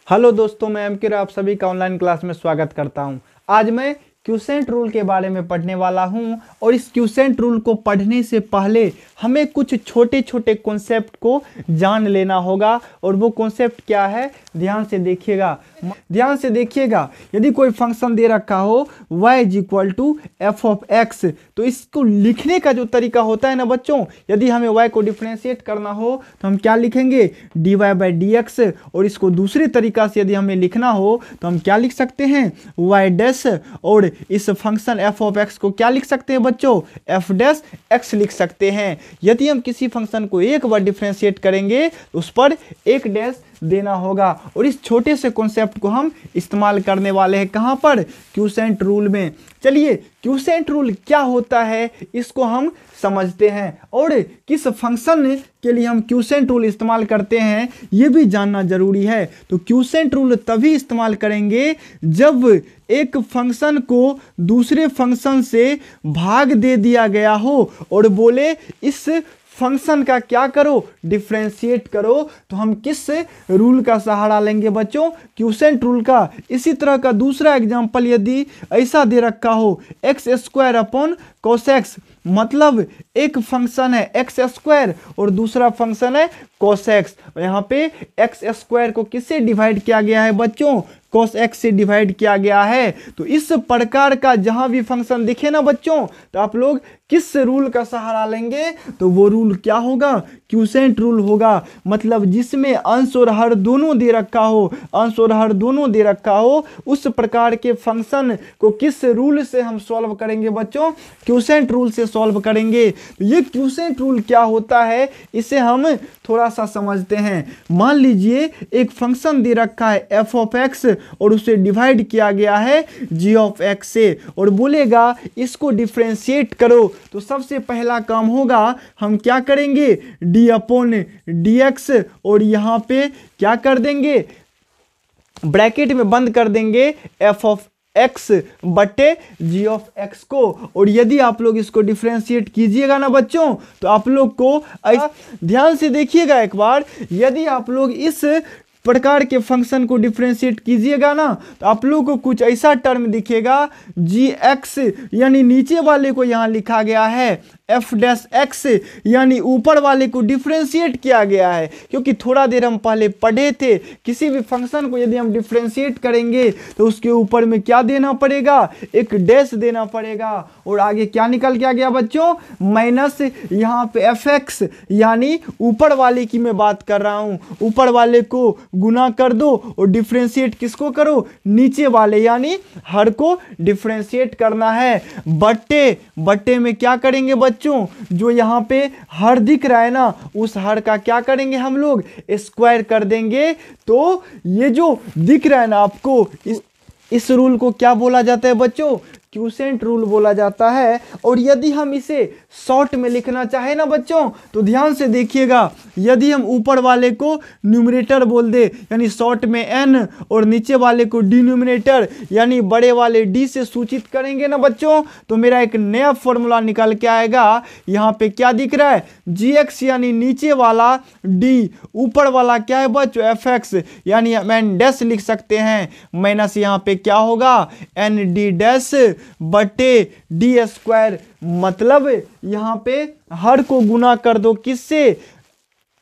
Hello दोस्तों, मैं MK आप सभी का ऑनलाइन क्लास में स्वागत करता हूं। आज मैं क्यूसेंट रूल के बारे में पढ़ने वाला हूं और इस क्यूसेंट रूल को पढ़ने से पहले हमें कुछ छोटे छोटे कॉन्सेप्ट को जान लेना होगा। और वो कॉन्सेप्ट क्या है, ध्यान से देखिएगा। यदि कोई फंक्शन दे रखा हो y = f(x), तो इसको लिखने का जो तरीका होता है ना बच्चों, यदि हमें y को डिफरेंशिएट करना हो तो हम क्या लिखेंगे, dy/dx। और इसको दूसरे तरीका से यदि हमें लिखना हो तो हम क्या लिख सकते हैं, y'। और इस फंक्शन f(x) को क्या लिख सकते हैं बच्चों, f'(x) लिख सकते हैं। यदि हम किसी फंक्शन को एक बार डिफरेंशिएट करेंगे तो उस पर एक डैश देना होगा। और इस छोटे से कॉन्सेप्ट को हम इस्तेमाल करने वाले हैं कहां पर, क्यूसेंट रूल में। चलिए, क्यूसेंट रूल क्या होता है इसको हम समझते हैं और किस फंक्शन के लिए हम क्यूसेंट रूल इस्तेमाल करते हैं ये भी जानना जरूरी है। तो क्यूसेंट रूल तभी इस्तेमाल करेंगे जब एक फंक्शन को दूसरे फंक्शन से भाग दे दिया गया हो और बोले इस फंक्शन का क्या करो, डिफरेंशिएट करो। तो हम किस रूल का सहारा लेंगे बच्चों, क्यूसेंट रूल का। इसी तरह का दूसरा एग्जांपल यदि ऐसा दे रखा हो x² cos x, मतलब एक फंक्शन है x² और दूसरा फंक्शन है cos x। यहाँ पे x² को किससे डिवाइड किया गया है बच्चों, cos x से डिवाइड किया गया है। तो इस प्रकार का जहां भी फंक्शन दिखे ना बच्चों, तो आप लोग किस रूल का सहारा लेंगे, तो वो रूल क्या होगा, क्यूसेंट रूल होगा। मतलब जिसमें अंश और हर दोनों दे रखा हो, उस प्रकार के फंक्शन को किस रूल से हम सॉल्व करेंगे बच्चों, क्यूसेंट रूल से सॉल्व करेंगे। तो ये क्यूसेंट रूल क्या होता है इसे हम थोड़ा सा समझते हैं। मान लीजिए एक फंक्शन दे रखा है f(x) और उसे डिवाइड किया गया है g(x) से और बोलेगा इसको डिफरेंशिएट करो। तो सबसे पहला काम होगा हम क्या करेंगे, d/dx और यहाँ पे क्या कर देंगे, ब्रैकेट में बंद कर देंगे f(x) बटे g(x) को। और यदि आप लोग इसको डिफरेंशिएट कीजिएगा ना बच्चों, तो आप लोग को ध्यान से देखिएगा एक बार, यदि आप लोग इस प्रकार के फंक्शन को डिफरेंशिएट कीजिएगा ना, तो आप लोगों को कुछ ऐसा टर्म दिखेगा gx, यानी नीचे वाले को यहां लिखा गया है f'(x), यानी ऊपर वाले को डिफरेंशिएट किया गया है। क्योंकि थोड़ा देर हम पहले पढ़े थे, किसी भी फंक्शन को यदि हम डिफरेंशिएट करेंगे तो उसके ऊपर में क्या देना पड़ेगा, एक डैश देना पड़ेगा। और आगे क्या निकल के आ गया बच्चों, माइनस यहाँ पे f(x), यानी ऊपर वाले की मैं बात कर रहा हूं, ऊपर वाले को गुना कर दो और डिफरेंशिएट किसको करो, नीचे वाले यानी हर को डिफरेंशिएट करना है। बट्टे में क्या करेंगे बच्चों, जो यहाँ पे हर दिख रहा है ना, उस हर का क्या करेंगे हम लोग, स्क्वायर कर देंगे। तो ये जो दिख रहा है ना आपको, इस रूल को क्या बोला जाता है बच्चों, क्यूसेंट रूल बोला जाता है। और यदि हम इसे शॉर्ट में लिखना चाहे ना बच्चों, तो ध्यान से देखिएगा, यदि हम ऊपर वाले को न्यूमरेटर बोल दे यानी शॉर्ट में n और नीचे वाले को डिनोमिनेटर यानी बड़े वाले d से सूचित करेंगे ना बच्चों, तो मेरा एक नया फॉर्मूला निकल के आएगा। यहाँ पे क्या दिख रहा है, gx यानी नीचे वाला d, ऊपर वाला क्या है बच्चों f(x), यानी हम n' लिख सकते हैं, माइनस यहाँ पे क्या होगा n(d') बटे d²। मतलब यहां पे हर को गुना कर दो किससे,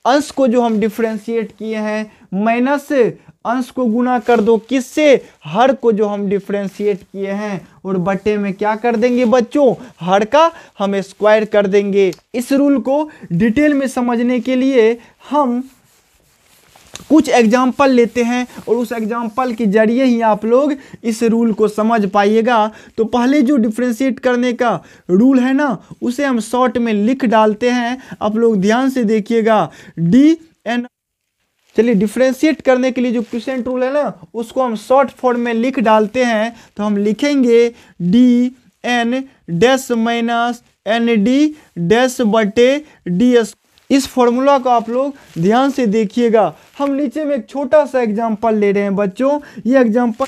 अंश को जो हम डिफरेंशिएट किए हैं, माइनस अंश को गुना कर दो किससे, हर को जो हम डिफरेंशिएट किए हैं, और बटे में क्या कर देंगे बच्चों, हर का हम स्क्वायर कर देंगे। इस रूल को डिटेल में समझने के लिए हम कुछ एग्जाम्पल लेते हैं और उस एग्जाम्पल के जरिए ही आप लोग इस रूल को समझ पाइएगा। तो पहले जो डिफरेंशिएट करने का रूल है ना, उसे हम शॉर्ट में लिख डालते हैं। आप लोग ध्यान से देखिएगा, dn। चलिए, डिफरेंशिएट करने के लिए जो क्यूसेंट रूल है ना, उसको हम शॉर्ट फॉर्म में लिख डालते हैं। तो हम लिखेंगे dn' माइनस nd' बटे ds। इस फॉर्मूला को आप लोग ध्यान से देखिएगा। हम नीचे में एक छोटा सा एग्जांपल ले रहे हैं बच्चों। ये एग्जांपल,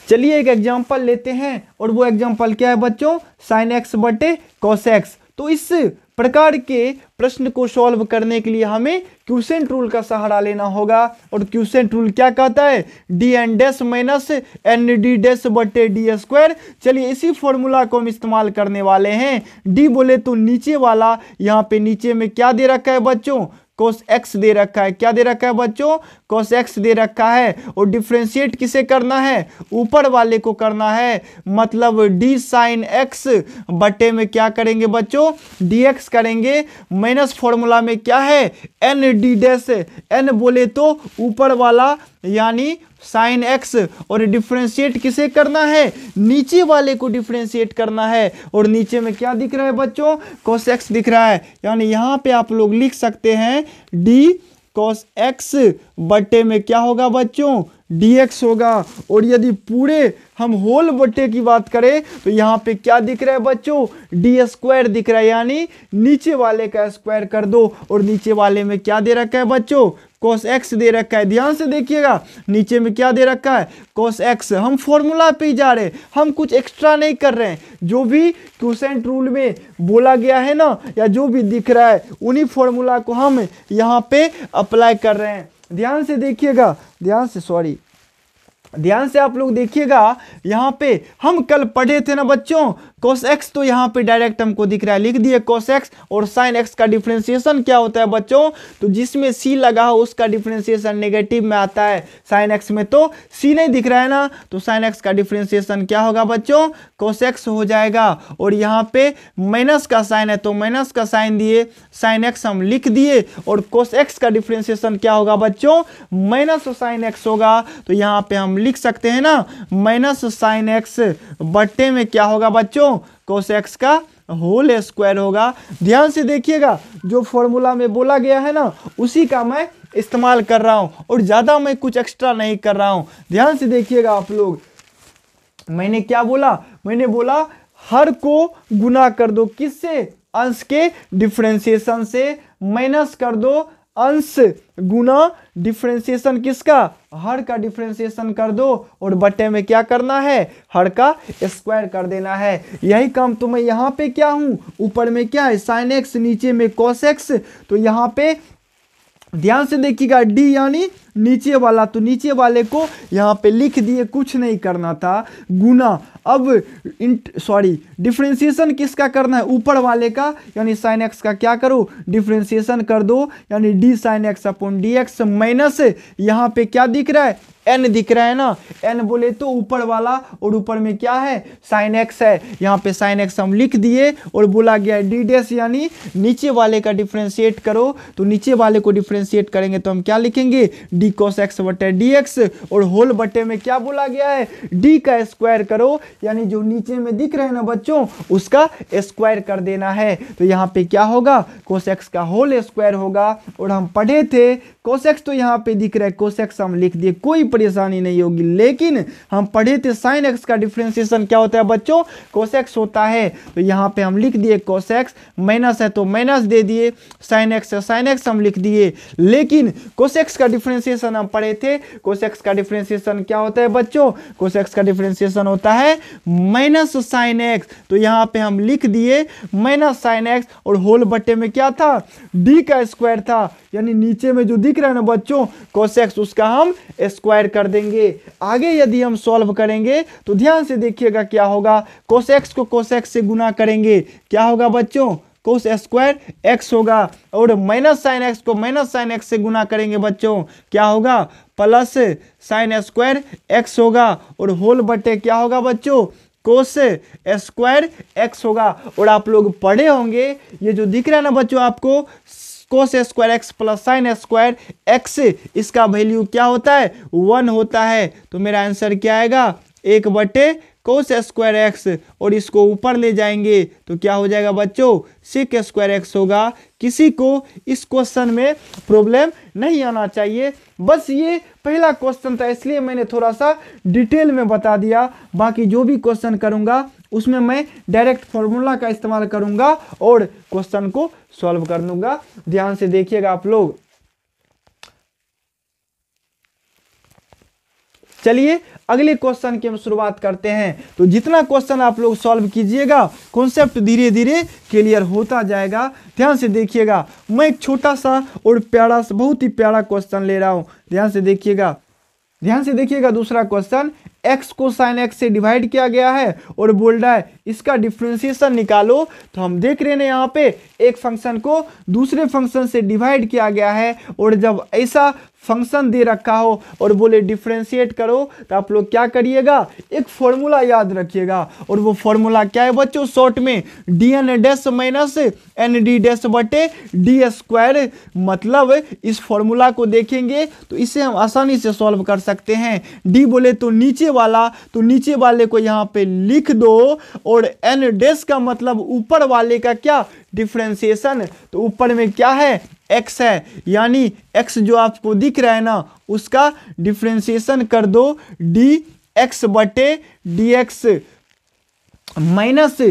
चलिए एक एग्जांपल लेते हैं और वो एग्जांपल क्या है बच्चों, sin x बटे cos x। तो इस प्रकार के प्रश्न को सॉल्व करने के लिए हमें क्यूसेंट रूल का सहारा लेना होगा। और क्यूसेंट रूल क्या कहता है? D N dash minus N D dash बटे डी स्क्वायर। चलिए इसी फॉर्मूला को हम इस्तेमाल करने वाले हैं। डी बोले तो नीचे वाला, यहाँ पे नीचे में क्या दे रखा है बच्चों? cos x दे रखा है। क्या दे रखा है बच्चों? cos x दे रखा है। और डिफ्रेंशिएट किसे करना है? ऊपर वाले को करना है, मतलब d sin x बटे में क्या करेंगे बच्चों? dx करेंगे। माइनस फॉर्मूला में क्या है? n d डैश, n बोले तो ऊपर वाला यानी साइन एक्स, और डिफ्रेंशिएट किसे करना है? नीचे वाले को डिफ्रेंशिएट करना है। और नीचे में क्या दिख रहा है बच्चों? cos x दिख रहा है। यानी यहाँ पे आप लोग लिख सकते हैं d cos x बटे में क्या होगा बच्चों? dx होगा। और यदि पूरे हम होल बटे की बात करें तो यहाँ पे क्या दिख रहा है बच्चों? डी स्क्वायर दिख रहा है, यानी नीचे वाले का स्क्वायर कर दो। और नीचे वाले में क्या दे रखा है बच्चों? cos x दे रखा है। ध्यान से देखिएगा, नीचे में क्या दे रखा है? cos x। हम फॉर्मूला पे ही जा रहे हैं, हम कुछ एक्स्ट्रा नहीं कर रहे हैं। जो भी क्वोशेंट रूल में बोला गया है ना, या जो भी दिख रहा है, उन्हीं फॉर्मूला को हम यहाँ पे अप्लाई कर रहे हैं। ध्यान से देखिएगा, ध्यान से आप लोग देखिएगा। यहाँ पे हम कल पढ़े थे ना बच्चों, cos x, तो यहाँ पे डायरेक्ट हमको दिख रहा है, लिख दिए cos x। और sin x का डिफरेंशिएशन क्या होता है बच्चों? तो जिसमें c लगा हो उसका डिफरेंशिएशन नेगेटिव में आता है। sin x में तो c नहीं दिख रहा है ना, तो sin x का डिफरेंशिएशन क्या होगा बच्चों? cos x हो जाएगा। और यहाँ पे माइनस का साइन है तो माइनस का साइन दिए, sin x हम लिख दिए। और cos x का डिफरेंशिएशन क्या होगा बच्चों? माइनस sin x होगा। तो यहाँ पे हम लिख सकते हैं ना, माइनस sin x बट्टे में क्या होगा बच्चों? cos x का होल स्क्वायर होगा। ध्यान से देखिएगा, जो फॉर्मूला में बोला गया है ना, उसी का मैं इस्तेमाल कर रहा हूं, और ज्यादा मैं कुछ एक्स्ट्रा नहीं कर रहा हूं। ध्यान से देखिएगा आप लोग, मैंने क्या बोला? मैंने बोला हर को गुना कर दो किससे? अंश के डिफरेंशिएशन से। माइनस कर दो अंश गुना डिफरेंशिएशन किसका? हर का डिफरेंशिएशन कर दो। और बटे में क्या करना है? हर का स्क्वायर कर देना है। यही काम तो मैं यहाँ पे क्या हूं? ऊपर में क्या है? sin x, नीचे में cos x। तो यहाँ पे ध्यान से देखिएगा, d यानी नीचे वाला, तो नीचे वाले को यहाँ पे लिख दिए, कुछ नहीं करना था, गुना। अब डिफरेंशिएशन किसका करना है? ऊपर वाले का, यानी sin x का क्या करो? डिफरेंशिएशन कर दो, यानी d sin x upon dx। Minus यहाँ पे क्या दिख रहा है? n दिख रहा है ना, n बोले तो ऊपर वाला, और ऊपर में क्या है? sin x है। यहाँ पे sin x हम लिख दिए। और बोला गया d डैश, यानी नीचे वाले का डिफरेंशिएट करो। तो नीचे वाले को डिफरेंशिएट करेंगे तो हम क्या लिखेंगे? d cos x बटे dx। और होल बटे में क्या बोला गया है? d का स्क्वायर करो, यानी जो नीचे में दिख रहे हैं ना बच्चों, उसका स्क्वायर कर देना है। तो यहाँ पे क्या होगा? cos x का होल स्क्वायर होगा। और हम पढ़े थे cos x, तो यहाँ पे दिख रहा है cos x हम लिख दिए, कोई परेशानी नहीं होगी। लेकिन हम पढ़े थे sin x का डिफरेंशिएशन क्या होता है बच्चों? cos x होता है। तो यहाँ पे हम लिख दिए cos x, माइनस है तो माइनस दे दिए, sin x है sin x हम लिख दिए। लेकिन cos x का डिफरेंशिएशन हम पढ़े थे, cos x का डिफरेंशिएशन क्या होता है बच्चों? cos x का डिफरेंशिएशन होता है माइनस sin x। तो यहाँ पे हम लिख दिए माइनस sin x। और होल बटे में क्या था? d का स्क्वायर था, यानी नीचे में जो दिख रहा है ना बच्चों cos x, उसका हम स्क्वायर कर देंगे। आगे यदि हम सॉल्व करेंगे तो ध्यान से देखिएगा क्या होगा। cos x को cos x से गुना करेंगे, क्या होगा बच्चों? cos स्क्वायर x होगा। और माइनस sin x को माइनस sin x से गुना करेंगे बच्चों, क्या होगा? प्लस sin स्क्वायर x होगा। और होल बटे क्या होगा बच्चों? cos स्क्वायर x होगा। और आप लोग पढ़े होंगे, ये जो दिख रहा है ना बच्चों आपको, cos square x plus sin square x, इसका वैल्यू क्या होता है? 1 होता है। तो मेरा आंसर क्या आएगा? 1 बटे cos स्क्वायर एक्स। और इसको ऊपर ले जाएंगे तो क्या हो जाएगा बच्चों? sec स्क्वायर एक्स होगा। किसी को इस क्वेश्चन में प्रॉब्लम नहीं आना चाहिए। बस ये पहला क्वेश्चन था, इसलिए मैंने थोड़ा सा डिटेल में बता दिया। बाकी जो भी क्वेश्चन करूंगा उसमें मैं डायरेक्ट फॉर्मूला का इस्तेमाल करूंगा और क्वेश्चन को सॉल्व कर दूंगा। ध्यान से देखिएगा आप लोग। चलिए अगले क्वेश्चन की हम शुरुआत करते हैं। तो जितना क्वेश्चन आप लोग सॉल्व कीजिएगा कॉन्सेप्ट धीरे धीरे क्लियर होता जाएगा। ध्यान से देखिएगा, मैं एक छोटा सा और प्यारा सा, बहुत ही प्यारा क्वेश्चन ले रहा हूं। ध्यान से देखिएगा, ध्यान से देखिएगा। दूसरा क्वेश्चन, x को sin x से डिवाइड किया गया है और बोल रहा है इसका डिफरेंशिएशन निकालो। तो हम देख रहे हैं यहाँ पे एक फंक्शन को दूसरे फंक्शन से डिवाइड किया गया है, और जब ऐसा फंक्शन दे रखा हो और बोले डिफरेंशिएट करो, तो आप लोग क्या करिएगा, एक फॉर्मूला याद रखिएगा। और वो फॉर्मूला क्या है बच्चों, शॉर्ट में dn dash minus nd dash बटे डी स्क्वायर। मतलब इस फॉर्मूला को देखेंगे तो इसे हम आसानी से सॉल्व कर सकते हैं। d बोले तो नीचे वाला, तो नीचे वाले को यहाँ पे लिख दो, और n डैश का मतलब ऊपर वाले का क्या, डिफरेंशिएशन। तो ऊपर में क्या है, x है, यानी x जो आपको दिख रहा है ना, उसका डिफरेंशिएशन कर दो dx बटे dx minus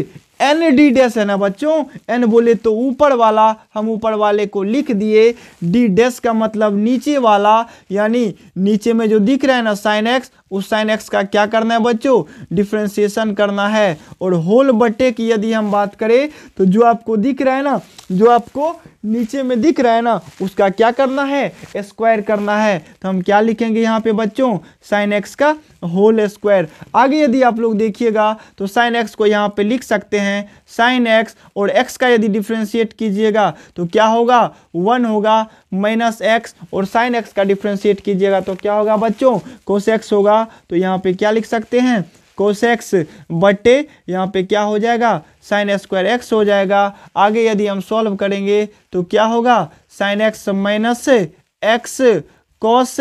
N D dash है ना बच्चों। n बोले तो ऊपर वाला, हम ऊपर वाले को लिख दिए। डी डैश का मतलब नीचे वाला, यानी नीचे में जो दिख रहा है ना sin x, उस sin x का क्या करना है बच्चों, डिफरेंशिएशन करना है। और होल बटे की यदि हम बात करें तो जो आपको दिख रहा है ना, जो आपको नीचे में दिख रहा है ना, उसका क्या करना है, स्क्वायर करना है। तो हम क्या लिखेंगे यहाँ पे बच्चों, sin x का होल स्क्वायर। आगे यदि आप लोग देखिएगा तो sin x को यहाँ पे लिख सकते हैं sin x, और x का यदि डिफरेंशिएट कीजिएगा तो क्या होगा, 1 होगा माइनस x, और sin x का डिफरेंशिएट कीजिएगा तो क्या होगा बच्चों, cos x होगा। तो यहाँ पे क्या लिख सकते हैं, cos x बटे यहाँ पे क्या हो जाएगा, sin स्क्वायर x हो जाएगा। आगे यदि हम सॉल्व करेंगे तो क्या होगा, sin x minus x cos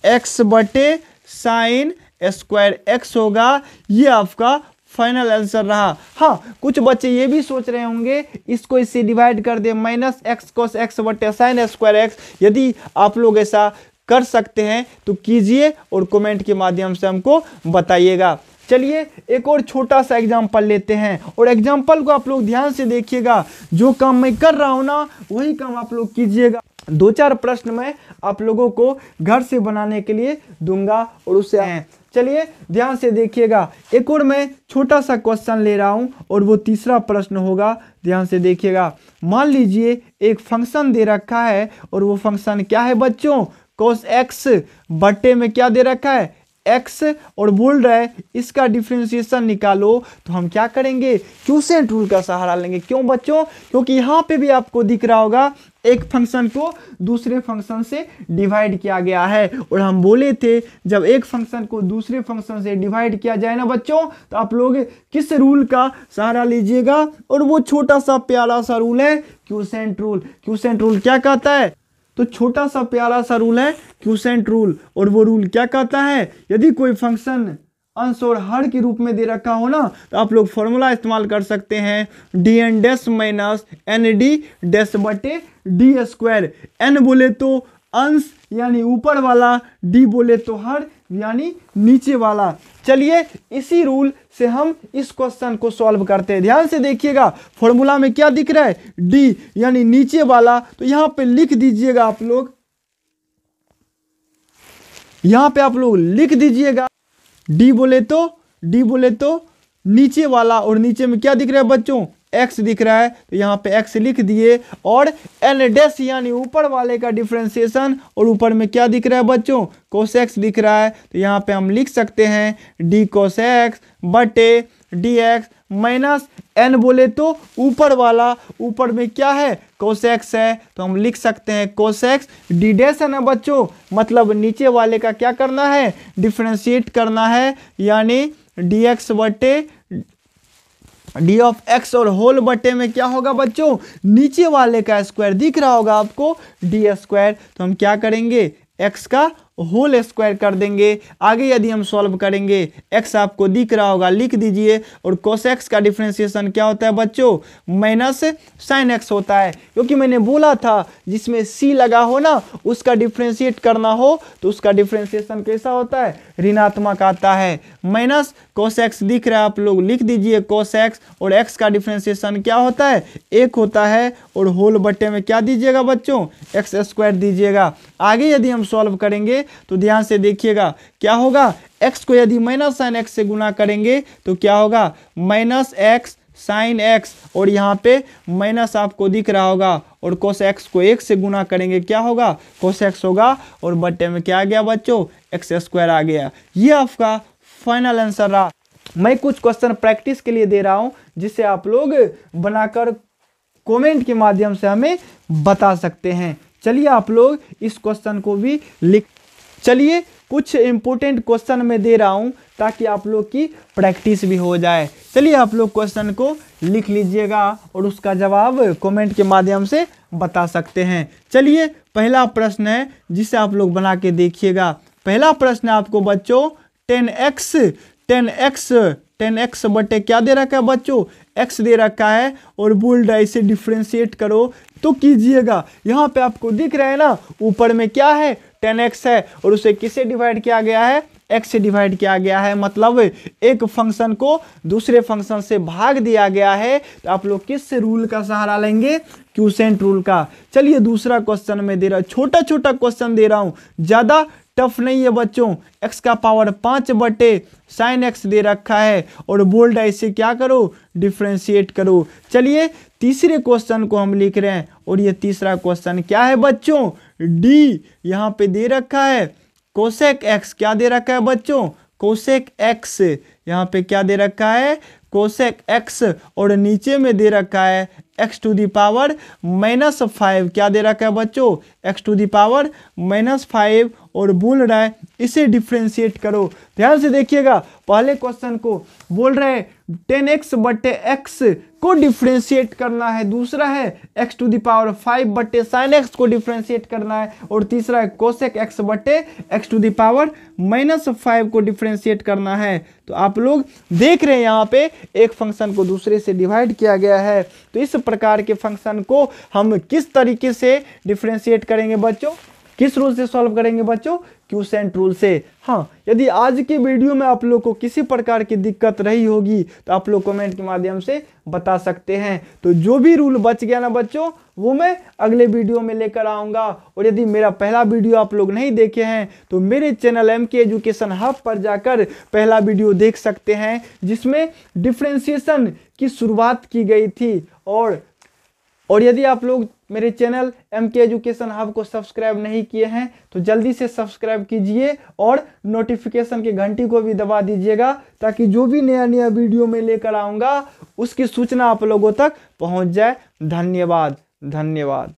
x बटे sin स्क्वायर x होगा। ये आपका फाइनल आंसर रहा। हाँ, कुछ बच्चे ये भी सोच रहे होंगे इसको इससे डिवाइड कर दे, माइनस x cos x बटे sin स्क्वायर x। यदि आप लोग ऐसा कर सकते हैं तो कीजिए और कमेंट के माध्यम से हमको बताइएगा। चलिए एक और छोटा सा एग्जांपल लेते हैं, और एग्जांपल को आप लोग ध्यान से देखिएगा। जो काम मैं कर रहा हूं ना, वही काम आप लोग कीजिएगा। 2-4 प्रश्न मैं आप लोगों को घर से बनाने के लिए दूंगा, और उससे हैं। चलिए ध्यान से देखिएगा। एक और मैं छोटा सा क्वेश्चन ले रहा हूं, और वो तीसरा प्रश्न होगा। ध्यान से देखिएगा। मान लीजिए एक फंक्शन दे रखा है, और वो फंक्शन क्या है बच्चों, cos x बटे में क्या दे रखा है, x, और बोल रहा है इसका डिफरेंशिएशन निकालो। तो हम क्या करेंगे, क्वोशिएंट रूल का सहारा लेंगे। क्यों बच्चों, क्योंकि यहाँ पे भी आपको दिख रहा होगा एक फंक्शन को दूसरे फंक्शन से डिवाइड किया गया है, और हम बोले थे जब एक फंक्शन को दूसरे फंक्शन से डिवाइड किया जाए ना बच्चों, तो आप लोग किस रूल का सहारा लीजिएगा, और वो छोटा सा प्यारा सा रूल है क्वोशिएंट रूल। क्वोशिएंट रूल क्या कहता है, तो छोटा सा प्यारा सा रूल है क्वोशिएंट रूल। और वो रूल क्या कहता है, यदि कोई फंक्शन अंश और हर के रूप में दे रखा हो ना, तो आप लोग फॉर्मूला इस्तेमाल कर सकते हैं dn dash minus nd dash बटे डी स्क्वायर। n बोले तो अंश यानी ऊपर वाला, d बोले तो हर यानी नीचे वाला। चलिए इसी रूल से हम इस क्वेश्चन को सॉल्व करते हैं। ध्यान से देखिएगा, फॉर्मूला में क्या दिख रहा है, d यानी नीचे वाला। तो यहां पे लिख दीजिएगा आप लोग, यहां पे आप लोग लिख दीजिएगा d बोले तो नीचे वाला, और नीचे में क्या दिख रहा है बच्चों, x दिख रहा है। तो यहाँ पे x लिख दिए, और n डैश यानी ऊपर वाले का डिफरेंशिएशन, और ऊपर में क्या दिख रहा है बच्चों, cos x दिख रहा है। तो यहाँ पे हम लिख सकते हैं d cos x बटे dx माइनस n बोले तो ऊपर वाला, ऊपर में क्या है, cos x है। तो हम लिख सकते हैं cos x d डैश है ना बच्चों, मतलब नीचे वाले का क्या करना है, डिफरेंशिएट करना है, यानी dx बटे डी ऑफ एक्स, और होल बटे में क्या होगा बच्चों, नीचे वाले का स्क्वायर दिख रहा होगा आपको, डी स्क्वायर। तो हम क्या करेंगे, एक्स का होल स्क्वायर कर देंगे। आगे यदि हम सॉल्व करेंगे, x आपको दिख रहा होगा, लिख दीजिए। और cos x का डिफरेंशिएशन क्या होता है बच्चों, माइनस sin x होता है। क्योंकि मैंने बोला था जिसमें c लगा हो ना, उसका डिफरेंशिएट करना हो तो उसका डिफरेंशिएशन कैसा होता है, ऋणात्मक आता है। माइनस cos x दिख रहा है, आप लोग लिख दीजिए cos x, और x का डिफरेंशिएशन क्या होता है, 1 होता है। और होल बटे में क्या दीजिएगा बच्चों, x स्क्वायर दीजिएगा। आगे यदि हम सॉल्व करेंगे तो ध्यान से देखिएगा क्या होगा, x को यदि माइनस साइन एक्स से गुना करेंगे तो क्या होगा, माइनस एक्स साइन एक्स, और यहाँ पे माइनस आपको दिख रहा होगा, और कोस एक्स को 1 से गुना करेंगे क्या होगा, कोस एक्स होगा, और बट्टे में क्या आ गया बच्चों, एक्स स्क्वायर आ गया। ये आपका फाइनल आंसर रहा। मैं कुछ क्वेश्चन प्रैक्टिस के लिए दे रहा हूँ जिसे आप लोग बनाकर कमेंट के माध्यम से हमें बता सकते हैं। चलिए आप लोग इस क्वेश्चन को भी चलिए कुछ इंपॉर्टेंट क्वेश्चन मैं दे रहा हूं ताकि आप लोग की प्रैक्टिस भी हो जाए। चलिए आप लोग क्वेश्चन को लिख लीजिएगा और उसका जवाब कमेंट के माध्यम से बता सकते हैं। चलिए पहला प्रश्न है जिसे आप लोग बना के देखिएगा। पहला प्रश्न है आपको बच्चों 10x बटे क्या दे रखा है बच्चों, x दे रखा है, और बोल्ड है इसे डिफ्रेंशिएट करो तो कीजिएगा। यहाँ पे आपको दिख रहा है ना, ऊपर में क्या है 10x है, और उसे किससे डिवाइड किया गया है, x से डिवाइड किया गया है, मतलब एक फंक्शन को दूसरे फंक्शन से भाग दिया गया है। तो आप लोग किस रूल का सहारा लेंगे, क्यूसेंट रूल का। चलिए दूसरा क्वेश्चन में दे रहा हूँ, छोटा छोटा क्वेश्चन दे रहा हूँ, ज्यादा टफ नहीं है बच्चों। x का पावर 5 बटे साइन एक्स दे रखा है, और बोल्ड है इसे क्या करो, डिफ्रेंशिएट करो। चलिए तीसरे क्वेश्चन को हम लिख रहे हैं, और ये तीसरा क्वेश्चन क्या है बच्चों, d यहाँ पे दे रखा है, कोसेक x क्या दे रखा है बच्चों, कोसेक x, यहाँ पे क्या दे रखा है, कोसेक x, और नीचे में दे रखा है x टू दी पावर -5, क्या दे रखा है बच्चों, x टू दी पावर -5, और बोल रहा है इसे डिफ्रेंशिएट करो। ध्यान से देखिएगा, पहले क्वेश्चन को बोल रहे हैं 10x बटे x को डिफ्रेंशिएट करना है, दूसरा है x टू दी पावर 5 बटे साइन एक्स को डिफ्रेंशिएट करना है, और तीसरा है कोसेक x बटे x टू दी पावर -5 को डिफ्रेंशिएट करना है। तो आप लोग देख रहे हैं यहाँ पे एक फंक्शन को दूसरे से डिवाइड किया गया है। तो इस प्रकार के फंक्शन को हम किस तरीके से डिफ्रेंशिएट करेंगे बच्चों, किस रूल से सॉल्व करेंगे बच्चों, क्यूसेंट रूल से। हाँ, यदि आज की वीडियो में आप लोग को किसी प्रकार की दिक्कत रही होगी तो आप लोग कमेंट के माध्यम से बता सकते हैं। तो जो भी रूल बच गया ना बच्चों, वो मैं अगले वीडियो में लेकर आऊँगा। और यदि मेरा पहला वीडियो आप लोग नहीं देखे हैं तो मेरे चैनल MK एजुकेशन हब पर जाकर पहला वीडियो देख सकते हैं, जिसमें डिफ्रेंशिएशन की शुरुआत की गई थी। और यदि आप लोग मेरे चैनल MK एजुकेशन हब को सब्सक्राइब नहीं किए हैं तो जल्दी से सब्सक्राइब कीजिए, और नोटिफिकेशन की घंटी को भी दबा दीजिएगा, ताकि जो भी नया नया वीडियो मैं लेकर आऊँगा उसकी सूचना आप लोगों तक पहुँच जाए। धन्यवाद।